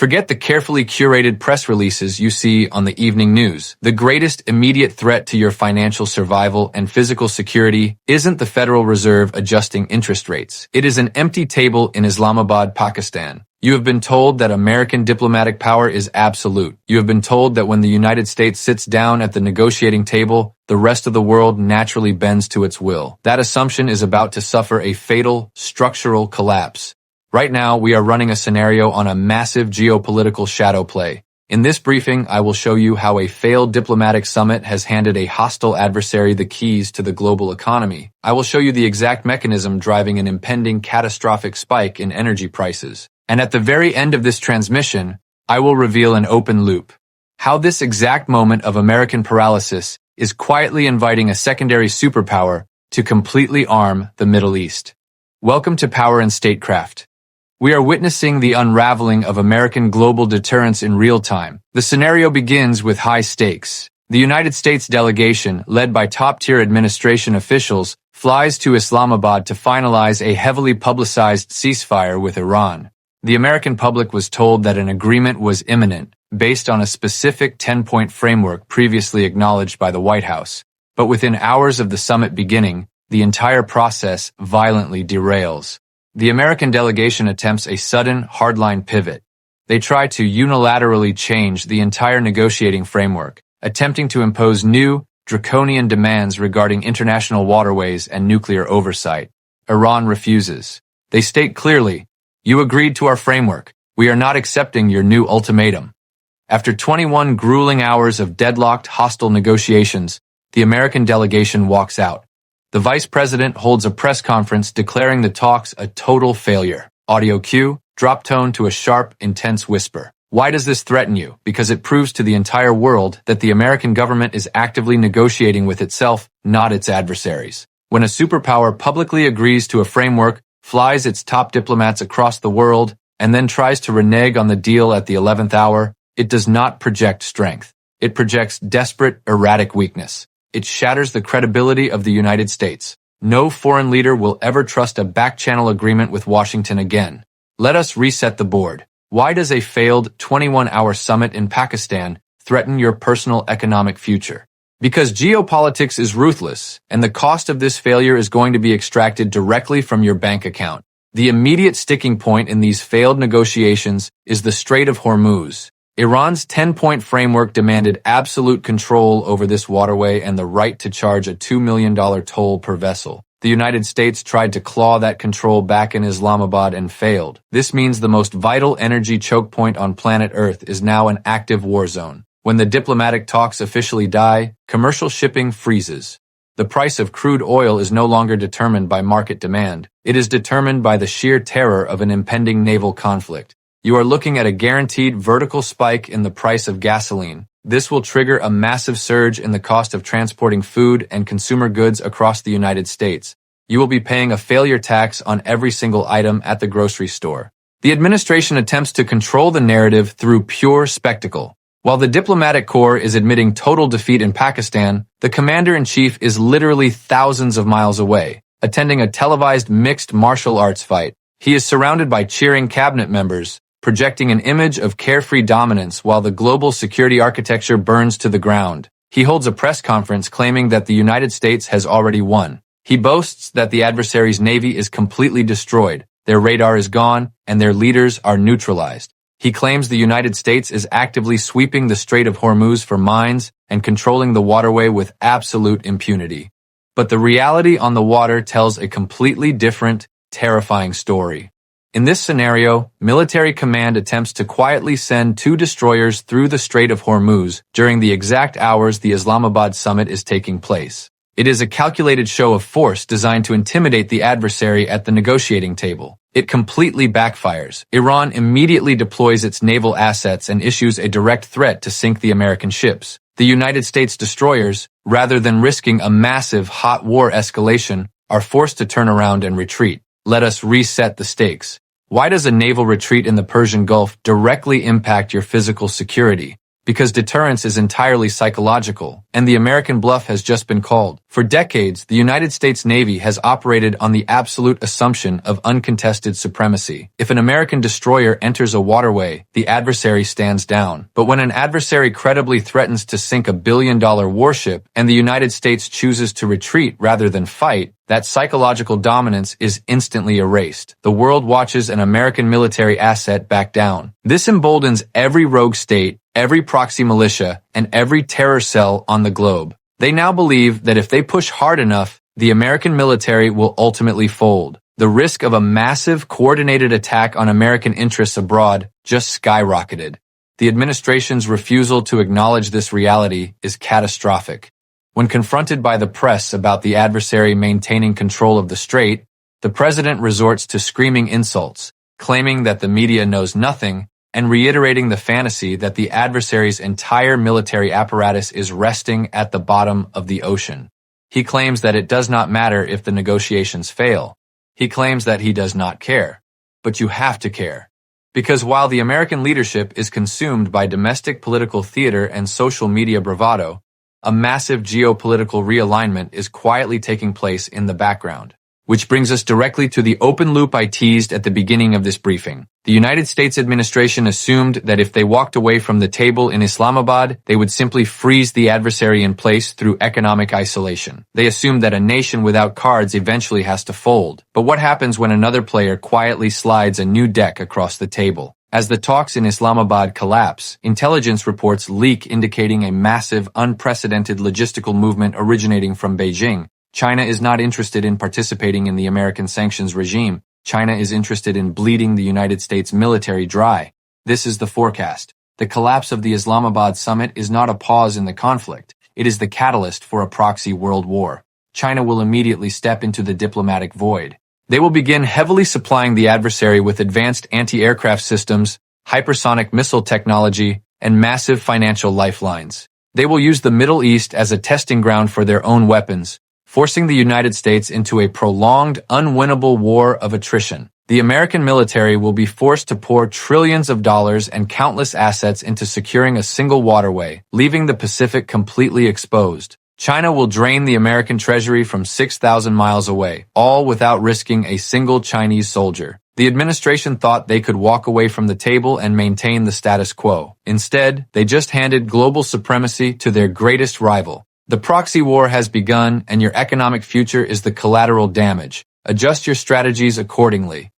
Forget the carefully curated press releases you see on the evening news. The greatest immediate threat to your financial survival and physical security isn't the Federal Reserve adjusting interest rates. It is an empty table in Islamabad, Pakistan. You have been told that American diplomatic power is absolute. You have been told that when the United States sits down at the negotiating table, the rest of the world naturally bends to its will. That assumption is about to suffer a fatal, structural collapse. Right now, we are running a scenario on a massive geopolitical shadow play. In this briefing, I will show you how a failed diplomatic summit has handed a hostile adversary the keys to the global economy. I will show you the exact mechanism driving an impending catastrophic spike in energy prices. And at the very end of this transmission, I will reveal an open loop. How this exact moment of American paralysis is quietly inviting a secondary superpower to completely arm the Middle East. Welcome to Power Statecraft. We are witnessing the unraveling of American global deterrence in real time. The scenario begins with high stakes. The United States delegation, led by top-tier administration officials, flies to Islamabad to finalize a heavily publicized ceasefire with Iran. The American public was told that an agreement was imminent, based on a specific 10-point framework previously acknowledged by the White House. But within hours of the summit beginning, the entire process violently derails. The American delegation attempts a sudden, hardline pivot. They try to unilaterally change the entire negotiating framework, attempting to impose new, draconian demands regarding international waterways and nuclear oversight. Iran refuses. They state clearly, "You agreed to our framework. We are not accepting your new ultimatum." After 21 grueling hours of deadlocked, hostile negotiations, the American delegation walks out. The vice president holds a press conference declaring the talks a total failure. Audio cue, drop tone to a sharp, intense whisper. Why does this threaten you? Because it proves to the entire world that the American government is actively negotiating with itself, not its adversaries. When a superpower publicly agrees to a framework, flies its top diplomats across the world, and then tries to renege on the deal at the 11th hour, it does not project strength. It projects desperate, erratic weakness. It shatters the credibility of the United States. No foreign leader will ever trust a back-channel agreement with Washington again. Let us reset the board. Why does a failed 21-hour summit in Pakistan threaten your personal economic future? Because geopolitics is ruthless, and the cost of this failure is going to be extracted directly from your bank account. The immediate sticking point in these failed negotiations is the Strait of Hormuz. Iran's 10-point framework demanded absolute control over this waterway and the right to charge a $2 million toll per vessel. The United States tried to claw that control back in Islamabad and failed. This means the most vital energy choke point on planet Earth is now an active war zone. When the diplomatic talks officially die, commercial shipping freezes. The price of crude oil is no longer determined by market demand. It is determined by the sheer terror of an impending naval conflict. You are looking at a guaranteed vertical spike in the price of gasoline. This will trigger a massive surge in the cost of transporting food and consumer goods across the United States. You will be paying a failure tax on every single item at the grocery store. The administration attempts to control the narrative through pure spectacle. While the diplomatic corps is admitting total defeat in Pakistan, the commander-in-chief is literally thousands of miles away, attending a televised mixed martial arts fight. He is surrounded by cheering cabinet members, projecting an image of carefree dominance while the global security architecture burns to the ground. He holds a press conference claiming that the United States has already won. He boasts that the adversary's navy is completely destroyed, their radar is gone, and their leaders are neutralized. He claims the United States is actively sweeping the Strait of Hormuz for mines and controlling the waterway with absolute impunity. But the reality on the water tells a completely different, terrifying story. In this scenario, military command attempts to quietly send 2 destroyers through the Strait of Hormuz during the exact hours the Islamabad summit is taking place. It is a calculated show of force designed to intimidate the adversary at the negotiating table. It completely backfires. Iran immediately deploys its naval assets and issues a direct threat to sink the American ships. The United States destroyers, rather than risking a massive hot war escalation, are forced to turn around and retreat. Let us reset the stakes. Why does a naval retreat in the Persian Gulf directly impact your physical security? because deterrence is entirely psychological, and the American bluff has just been called. For decades, the United States Navy has operated on the absolute assumption of uncontested supremacy. If an American destroyer enters a waterway, the adversary stands down. But when an adversary credibly threatens to sink a billion-dollar warship, and the United States chooses to retreat rather than fight, that psychological dominance is instantly erased. The world watches an American military asset back down. This emboldens every rogue state, every proxy militia, and every terror cell on the globe. They now believe that if they push hard enough, the American military will ultimately fold. The risk of a massive, coordinated attack on American interests abroad just skyrocketed. The administration's refusal to acknowledge this reality is catastrophic. When confronted by the press about the adversary maintaining control of the strait, the president resorts to screaming insults, claiming that the media knows nothing, and reiterating the fantasy that the adversary's entire military apparatus is resting at the bottom of the ocean. He claims that it does not matter if the negotiations fail. He claims that he does not care. But you have to care. Because while the American leadership is consumed by domestic political theater and social media bravado, a massive geopolitical realignment is quietly taking place in the background. Which brings us directly to the open loop I teased at the beginning of this briefing. The United States administration assumed that if they walked away from the table in Islamabad, they would simply freeze the adversary in place through economic isolation. They assumed that a nation without cards eventually has to fold. But what happens when another player quietly slides a new deck across the table? As the talks in Islamabad collapse, intelligence reports leak indicating a massive, unprecedented logistical movement originating from Beijing. China is not interested in participating in the American sanctions regime. China is interested in bleeding the United States military dry. This is the forecast. The collapse of the Islamabad summit is not a pause in the conflict. It is the catalyst for a proxy world war. China will immediately step into the diplomatic void. They will begin heavily supplying the adversary with advanced anti-aircraft systems, hypersonic missile technology, and massive financial lifelines. They will use the Middle East as a testing ground for their own weapons, forcing the United States into a prolonged, unwinnable war of attrition. The American military will be forced to pour trillions of dollars and countless assets into securing a single waterway, leaving the Pacific completely exposed. China will drain the American treasury from 6,000 miles away, all without risking a single Chinese soldier. The administration thought they could walk away from the table and maintain the status quo. Instead, they just handed global supremacy to their greatest rival. The proxy war has begun, and your economic future is the collateral damage. Adjust your strategies accordingly.